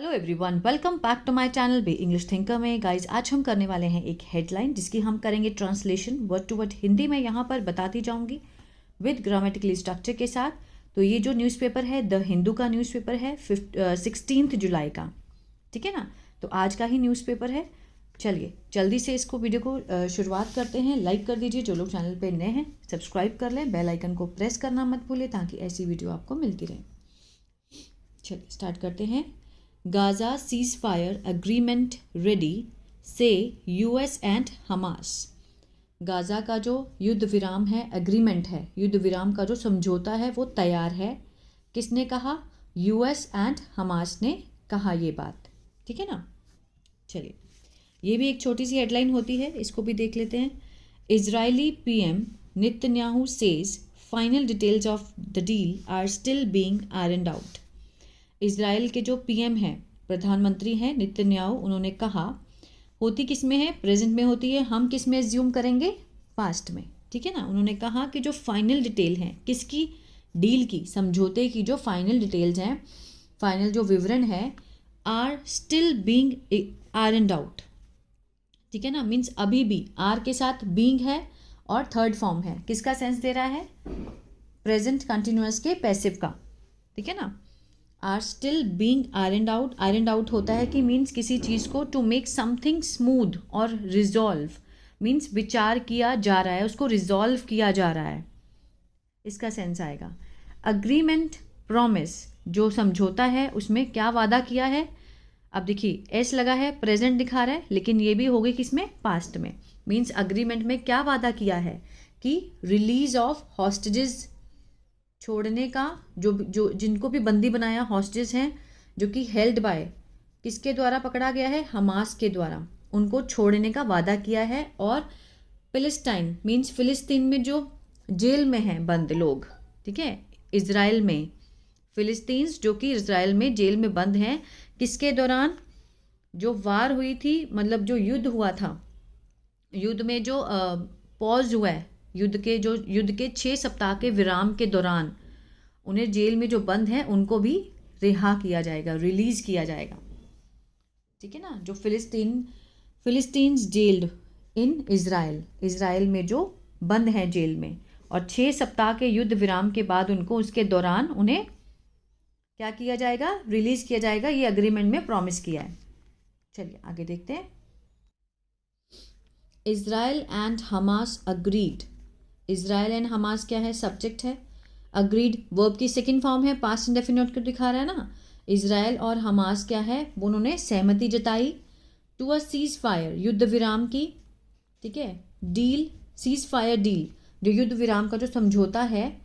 Hello everyone, welcome back to my channel Be English Thinker में। Guys, आज हम करने वाले हैं एक हेडलाइन जिसकी हम करेंगे translation word to word Hindi में यहाँ पर बताती जाऊँगी विद ग्रामेटिकली स्ट्रक्चर के साथ। तो ये जो न्यूज़पेपर है द हिंदू का न्यूज़पेपर है 16 जुलाई का, ठीक है ना। तो आज का ही न्यूज़पेपर है। चलिए जल्दी से इसको वीडियो को शुरुआत करते हैं। लाइक कर दीजिए, जो लोग चैनल पर नए हैं सब्सक्राइब कर लें, बेल आइकन को प्रेस करना मत भूलें ताकि ऐसी वीडियो आपको मिलती रहे। चलिए स्टार्ट करते हैं। Gaza cease fire agreement ready से यूएस एंड हमास। गाज़ा का जो युद्ध विराम है, एग्रीमेंट है, युद्ध विराम का जो समझौता है वो तैयार है। किसने कहा? यूएस एंड हमास ने कहा ये बात, ठीक है ना। चलिए, ये भी एक छोटी सी हेडलाइन होती है, इसको भी देख लेते हैं। Israeli PM Netanyahu says final details of the deal are still being ironed out. Israel के जो पीएम हैं, प्रधानमंत्री हैं नेतन्याहू, उन्होंने कहा, होती किस में है? प्रेजेंट में होती है। हम किस में एज्यूम करेंगे? पास्ट में, ठीक है ना। उन्होंने कहा कि जो फाइनल डिटेल हैं, किसकी? डील की, समझौते की जो फाइनल डिटेल्स हैं, फाइनल जो विवरण है, are still being ironed out, ठीक है ना। मीन्स अभी भी आर के साथ बीइंग है और थर्ड फॉर्म है। किसका सेंस दे रहा है? प्रेजेंट कंटिन्यूअस के पैसिव का, ठीक है ना। Are still being ironed out. Ironed out होता है कि मीन्स किसी चीज़ को टू मेक समथिंग स्मूथ और रिजॉल्व, मीन्स विचार किया जा रहा है, उसको रिजॉल्व किया जा रहा है, इसका सेंस आएगा। अग्रीमेंट प्रॉमिस, जो समझौता है उसमें क्या वादा किया है? अब देखिए एस लगा है, प्रेजेंट दिखा रहा है, लेकिन ये भी हो गई किसमें? पास्ट में। मीन्स अग्रीमेंट में क्या वादा किया है कि रिलीज ऑफ हॉस्टेजेस, छोड़ने का, जो जिनको भी बंदी बनाया, हॉस्टेज हैं जो कि हेल्ड बाय, किसके द्वारा पकड़ा गया है? हमास के द्वारा, उनको छोड़ने का वादा किया है। और फिलिस्तीन मीन्स फिलिस्तीन में जो जेल में हैं बंद लोग, ठीक है, इज़राइल में, फिलिस्तीन्स जो कि इज़राइल में जेल में बंद हैं, किसके दौरान? जो वार हुई थी, मतलब जो युद्ध हुआ था, युद्ध में जो पॉज हुआ है, युद्ध के 6 सप्ताह के विराम के दौरान उन्हें जेल में जो बंद हैं उनको भी रिहा किया जाएगा, रिलीज किया जाएगा, ठीक है ना। जो फिलिस्तीन्स जेल्ड इन इज़राइल, इज़राइल में जो बंद हैं जेल में, और 6 सप्ताह के युद्ध विराम के बाद उनको, उसके दौरान उन्हें क्या किया जाएगा? रिलीज किया जाएगा। ये अग्रीमेंट में प्रॉमिस किया है। चलिए आगे देखते हैं। Israel and Hamas agreed. Israel and Hamas क्या है? सब्जेक्ट है। अग्रीड वर्ब की सेकंड फॉर्म है, पास्ट इंडेफिनिट को दिखा रहा है ना। इज़राइल और हमास क्या है? उन्होंने सहमति जताई टू अ सीज फायर, युद्ध विराम की, ठीक है। डील, सीज फायर डील, जो युद्ध विराम का जो समझौता है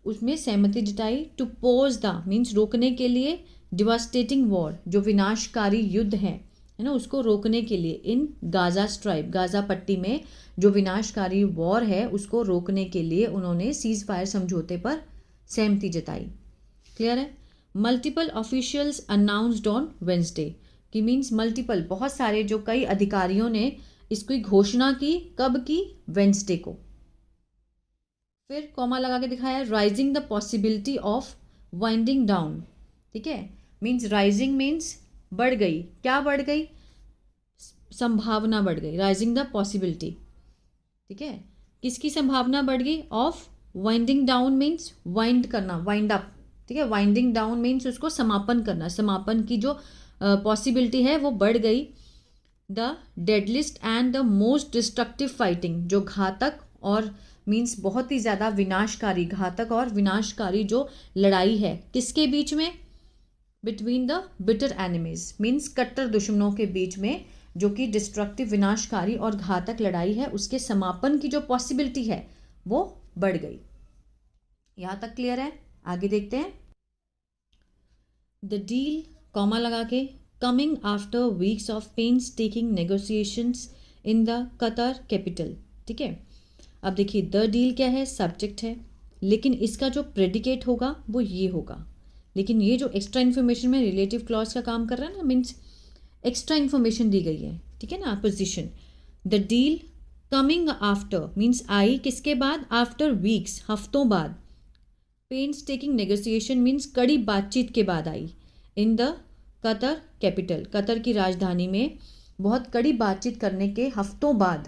उसमें सहमति जताई। टू पोज द मीन्स रोकने के लिए, डिवास्टेटिंग वॉर, जो विनाशकारी युद्ध है ना, उसको रोकने के लिए। इन गाज़ा स्ट्राइप, गाज़ा पट्टी में जो विनाशकारी वॉर है उसको रोकने के लिए उन्होंने सीज फायर समझौते पर सहमति जताई। क्लियर है। Multiple officials announced on Wednesday, कि मीन्स मल्टीपल, बहुत सारे, जो कई अधिकारियों ने इसकी घोषणा की। कब की? वेंसडे को। फिर कॉमा लगा के दिखाया, rising the possibility of winding down, ठीक है। मीन्स राइजिंग मीन्स बढ़ गई, क्या बढ़ गई? संभावना बढ़ गई, राइजिंग द पॉसिबिलिटी, ठीक है। किसकी संभावना बढ़ गई? Of winding down means wind करना, वाइंड अप, ठीक है। वाइंडिंग डाउन मीन्स उसको समापन करना, समापन की जो पॉसिबिलिटी है वो बढ़ गई। The deadliest and the most destructive fighting, जो घातक और मीन्स बहुत ही ज़्यादा विनाशकारी, घातक और विनाशकारी जो लड़ाई है, किसके बीच में? Between the bitter enemies, means कट्टर दुश्मनों के बीच में, जो कि डिस्ट्रक्टिव, विनाशकारी और घातक लड़ाई है, उसके समापन की जो पॉसिबिलिटी है वो बढ़ गई। यहाँ तक क्लियर है। आगे देखते हैं। द डील, कॉमा लगा के, coming after weeks of painstaking negotiations in the Qatar capital, ठीक है। अब देखिए द डील क्या है? सब्जेक्ट है, लेकिन इसका जो प्रेडिकेट होगा वो ये होगा। लेकिन ये जो एक्स्ट्रा इन्फॉर्मेशन में रिलेटिव क्लॉज का काम कर रहा है ना, मीन्स एक्स्ट्रा इन्फॉर्मेशन दी गई है, ठीक है ना, position. The deal coming after means I किसके बाद? आफ्टर वीक्स, हफ्तों बाद। पेन्स टेकिंग नेगोशिएशन मीन्स कड़ी बातचीत के बाद आई। In the Qatar capital, Qatar की राजधानी में बहुत कड़ी बातचीत करने के हफ्तों बाद,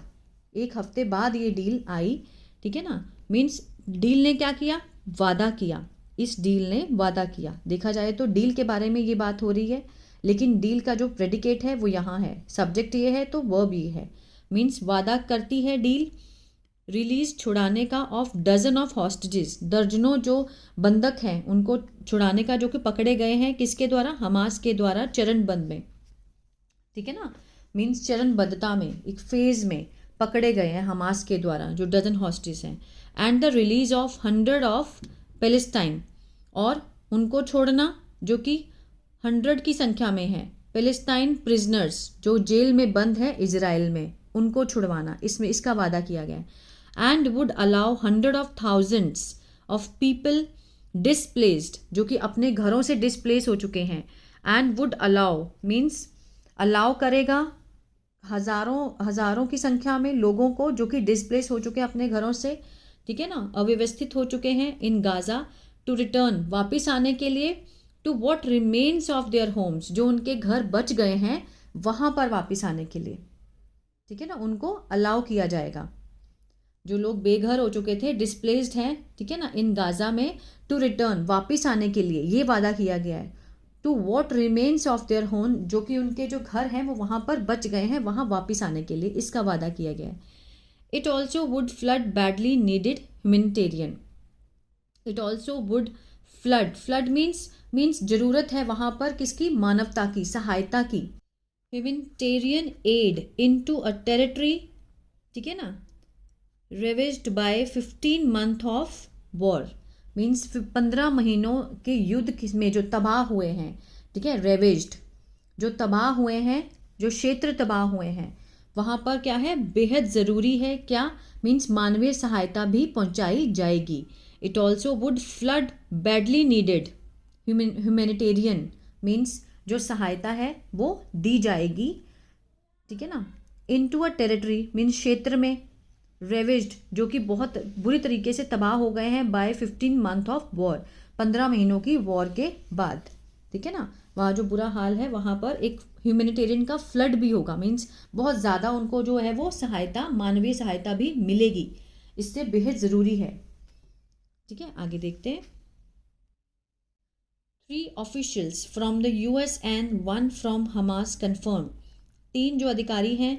एक हफ्ते बाद ये डील आई, ठीक है ना। मीन्स डील ने क्या किया, वादा किया, इस डील ने वादा किया। देखा जाए तो डील के बारे में ये बात हो रही है, लेकिन डील का जो प्रेडिकेट है वो यहाँ है, सब्जेक्ट ये है तो वर्ब ये है। मीन्स वादा करती है डील रिलीज छुड़ाने का ऑफ डजन ऑफ हॉस्टेजेस, दर्जनों जो बंधक हैं उनको छुड़ाने का, जो कि पकड़े गए हैं किसके द्वारा, हमास के द्वारा, चरणबद्ध में, ठीक है ना। मीन्स चरणबद्धता में, एक फेज में पकड़े गए हैं हमास के द्वारा जो डजन हॉस्टेज हैं। And the release of 100 of Palestine, और उनको छोड़ना जो कि 100 की संख्या में है पैलेस्टाइन प्रिजनर्स जो जेल में बंद है इजराइल में, उनको छुड़वाना, इसमें इसका वादा किया गया है। And would allow 100 of thousands of people displaced, जो कि अपने घरों से डिस्प्लेस हो चुके हैं। And would allow means allow करेगा हजारों की संख्या में लोगों को जो कि डिस्प्लेस हो चुके हैं अपने घरों से, ठीक है ना, अव्यवस्थित हो चुके हैं इन गाजा, टू रिटर्न वापिस आने के लिए, to what remains of their homes, जो उनके घर बच गए हैं वहाँ पर वापिस आने के लिए, ठीक है ना, उनको अलाउ किया जाएगा। जो लोग बेघर हो चुके थे, डिस्प्लेस्ड हैं, ठीक है ना, इन गाजा में, टू रिटर्न वापिस आने के लिए ये वादा किया गया है। To what remains of their home, जो कि उनके जो घर हैं वो वहाँ पर बच गए हैं, वहाँ वापिस आने के लिए इसका वादा किया गया है। It also would flood badly needed humanitarian, it also would flood means जरूरत है वहाँ पर किसकी, मानवता की, सहायता की, humanitarian aid into a territory, ठीक है ना, ravaged by 15 month of war, means 15 महीनों के युद्ध में जो तबाह हुए हैं, ठीक है, रेवेज्ड जो तबाह हुए हैं, जो क्षेत्र तबाह हुए हैं, वहाँ पर क्या है, बेहद ज़रूरी है, क्या मीन्स मानवीय सहायता भी पहुँचाई जाएगी। It also would flood badly needed humanitarian means जो सहायता है वो दी जाएगी, ठीक है ना। इनटू अ टेरिटरी मीन्स क्षेत्र में, रेवेज्ड जो कि बहुत बुरी तरीके से तबाह हो गए हैं, बाय 15 मंथ ऑफ वॉर, 15 महीनों की वॉर के बाद, ठीक है ना। वहाँ जो बुरा हाल है वहाँ पर एक ह्यूमैनिटेरियन का फ्लड भी होगा, मीन्स बहुत ज़्यादा उनको जो है वो सहायता, मानवीय सहायता भी मिलेगी, इससे बेहद ज़रूरी है, ठीक है। आगे देखते हैं। 3 officials from the US and 1 from Hamas confirm, 3 जो अधिकारी हैं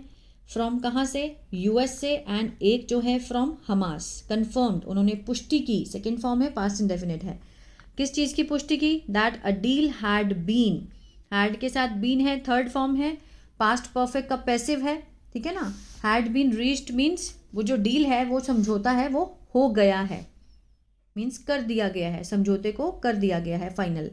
फ्रॉम कहाँ से, US से, एंड एक जो है फ्रॉम हमास, कन्फर्म्ड उन्होंने पुष्टि की, सेकेंड फॉर्म है, पास्ट इंडेफिनिट है, किस चीज़ की पुष्टि की, that a deal had been, had के साथ बीन है, थर्ड फॉर्म है, पास्ट परफेक्ट का पैसिव है, ठीक है ना। हैड बीन रीच्ड मीन्स वो जो डील है, वो समझौता है, वो हो गया है, मीन्स कर दिया गया है, समझौते को कर दिया गया है, फाइनल,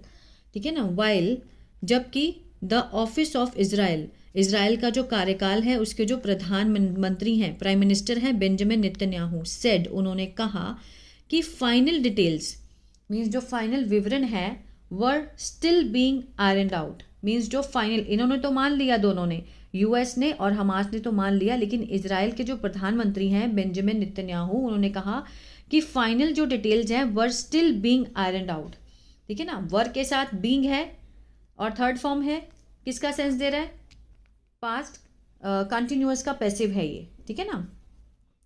ठीक है ना। वाइल जबकि the office of Israel, Israel का जो कार्यकाल है उसके जो प्रधानमंत्री हैं, प्राइम मिनिस्टर हैं बेंजामिन नेतन्याहू, सेड उन्होंने कहा कि फाइनल डिटेल्स मीन्स जो फाइनल विवरण है, were still being ironed out means जो फाइनल, इन्होंने तो मान लिया, दोनों ने, US ने और हमास ने तो मान लिया, लेकिन इजराइल के जो प्रधानमंत्री हैं बेंजामिन नेतन्याहू, उन्होंने कहा कि फाइनल जो डिटेल्स हैं were still being ironed out, ठीक है ना। वर के साथ बीइंग है और थर्ड फॉर्म है, किसका सेंस दे रहा है, पास्ट कंटिन्यूअस का पैसिव है ये, ठीक है ना।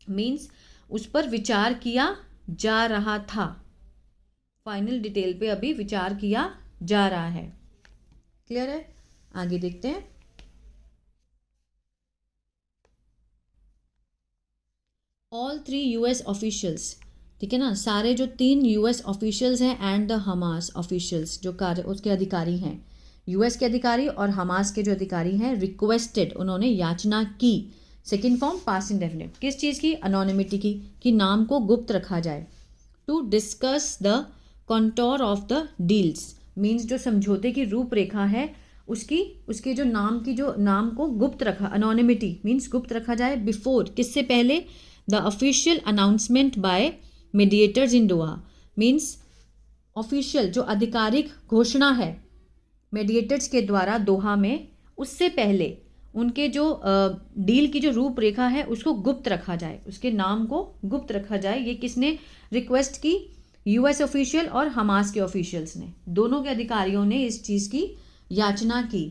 मीन्स उस पर विचार किया जा रहा था, फाइनल डिटेल पे अभी विचार किया जा रहा है, क्लियर है। आगे देखते हैं। ऑल 3 US ऑफिशियल्स, ठीक है ना, सारे जो 3 US ऑफिशियल्स हैं एंड द हमास ऑफिशियल्स जो कार्य उसके अधिकारी हैं, US के अधिकारी और हमास के जो अधिकारी हैं, रिक्वेस्टेड उन्होंने याचना की, सेकेंड फॉर्म पास्ट इंडेफिनिट, किस चीज़ की, अनोनिमिटी की, कि नाम को गुप्त रखा जाए, to discuss the contour of the deals means जो समझौते की रूपरेखा है उसके जो नाम को गुप्त रखा, अनोनिमिटी मीन्स गुप्त रखा जाए, बिफोर किससे पहले, the official announcement bye mediators in Doha means official जो आधिकारिक घोषणा है मीडिएटर्स के द्वारा दोहा में, उससे पहले उनके जो डील की जो रूपरेखा है उसको गुप्त रखा जाए, उसके नाम को गुप्त रखा जाए। ये किसने रिक्वेस्ट की, US ऑफिशियल और हमास के ऑफिशियल्स ने, दोनों के अधिकारियों ने इस चीज़ की याचना की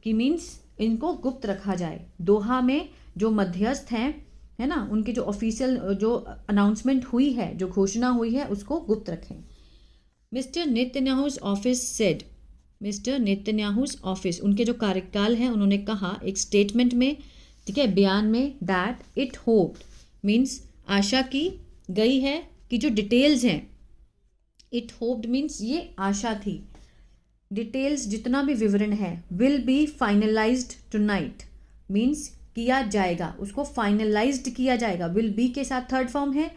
कि मीन्स इनको गुप्त रखा जाए। दोहा में जो मध्यस्थ हैं, है ना, उनकी जो ऑफिशियल जो अनाउंसमेंट हुई है, जो घोषणा हुई है, उसको गुप्त रखें। Mister Netanyahu's office said, Mister Netanyahu's office, उनके जो कार्यकाल हैं, उन्होंने कहा एक स्टेटमेंट में, ठीक है, बयान में, दैट इट होप्ड मीन्स आशा की गई है कि जो डिटेल्स हैं, इट होप्ड मीन्स ये आशा थी, डिटेल्स जितना भी विवरण है, will be finalised tonight means किया जाएगा, उसको फाइनलाइज्ड किया जाएगा। विल बी के साथ थर्ड फॉर्म है,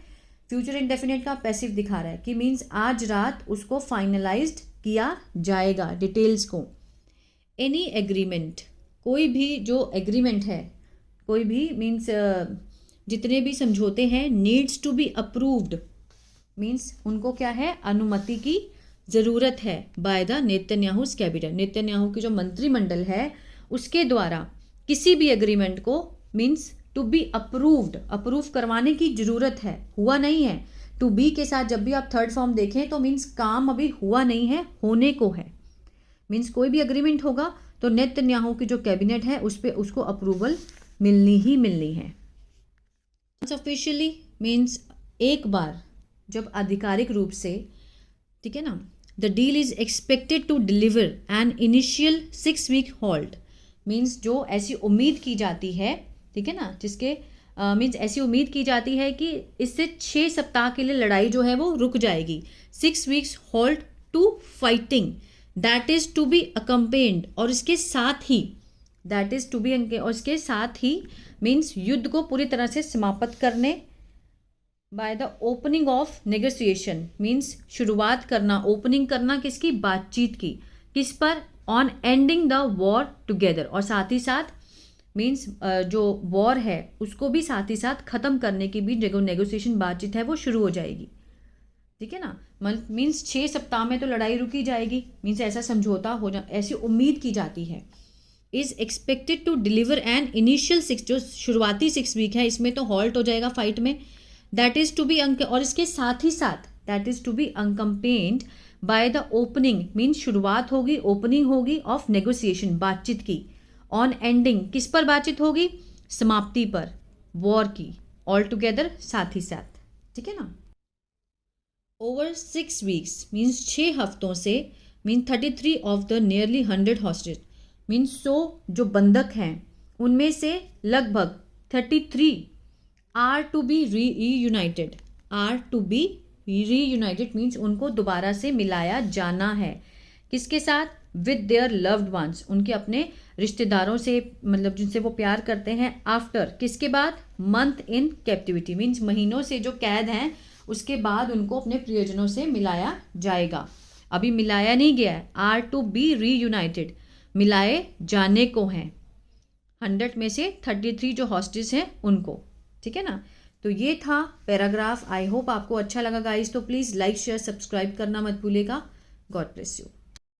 फ्यूचर इंडेफिनिट का पैसिव दिखा रहा है कि मीन्स आज रात उसको फाइनलाइज्ड किया जाएगा डिटेल्स को। एनी एग्रीमेंट, कोई भी जो एग्रीमेंट है, कोई भी मीन्स जितने भी समझौते हैं, needs to be approved means उनको क्या है, अनुमति की ज़रूरत है by the Netanyahu's cabinet, Netanyahu की जो मंत्रिमंडल है उसके द्वारा किसी भी एग्रीमेंट को means to be approved, approve करवाने की ज़रूरत है, हुआ नहीं है। टू बी के साथ जब भी आप थर्ड फॉर्म देखें तो मीन्स काम अभी हुआ नहीं है, होने को है। मीन्स कोई भी एग्रीमेंट होगा तो नेतन्याहू की जो कैबिनेट है उस पर उसको अप्रूवल मिलनी ही मिलनी है। ऑफिशियली मीन्स एक बार जब आधिकारिक रूप से, ठीक है ना, the deal is expected to deliver an initial 6 week halt means जो ऐसी उम्मीद की जाती है, ठीक है ना, जिसके मीन्स ऐसी उम्मीद की जाती है कि इससे 6 सप्ताह के लिए लड़ाई जो है वो रुक जाएगी। 6 weeks halt to fighting that is to be accompanied, और इसके साथ ही दैट इज टू बी, और इसके साथ ही मीन्स युद्ध को पूरी तरह से समाप्त करने, bye the opening of negotiation means शुरुआत करना, ओपनिंग करना किसकी, बातचीत की, किस पर, on ending the war together, और साथ ही साथ मीन्स जो वॉर है उसको भी साथ ही साथ ख़त्म करने की भी जो नेगोशिएशन बातचीत है वो शुरू हो जाएगी, ठीक है ना। मीन्स 6 सप्ताह में तो लड़ाई रुकी जाएगी, मीन्स ऐसा समझौता हो जा, ऐसी उम्मीद की जाती है। Is expected to deliver an initial 6, जो शुरुआती 6 वीक है इसमें तो हॉल्ट हो जाएगा फाइट में, दैट इज़ टू बी और इसके साथ ही साथ that is to be accompanied by the opening means शुरुआत होगी, ओपनिंग होगी ऑफ नेगोशिएशन बातचीत की, ऑन एंडिंग किस पर बातचीत होगी, समाप्ति पर, वॉर की, ऑल टुगेदर साथ ही साथ, ठीक है ना। ओवर 6 वीक्स मीन्स 6 हफ्तों से, mean 33 of the nearly 100 hostage means 100 जो बंधक हैं उनमें से लगभग 33 are to be reunited, are to be reunited means उनको दोबारा से मिलाया जाना है, किसके साथ, विद देयर लव्ड वंस, उनके अपने रिश्तेदारों से, मतलब जिनसे वो प्यार करते हैं, आफ्टर किसके बाद, मंथ इन कैप्टिविटी मीन्स महीनों से जो कैद हैं उसके बाद उनको अपने प्रियजनों से मिलाया जाएगा। अभी मिलाया नहीं गया है, आर टू बी रीयूनाइटेड, मिलाए जाने को हैं 100 में से 33 जो हॉस्टेज हैं उनको, ठीक है ना। तो ये था पैराग्राफ। आई होप आपको अच्छा लगा गाइस, तो प्लीज़ लाइक शेयर सब्सक्राइब करना मत भूलिएगा। God bless you.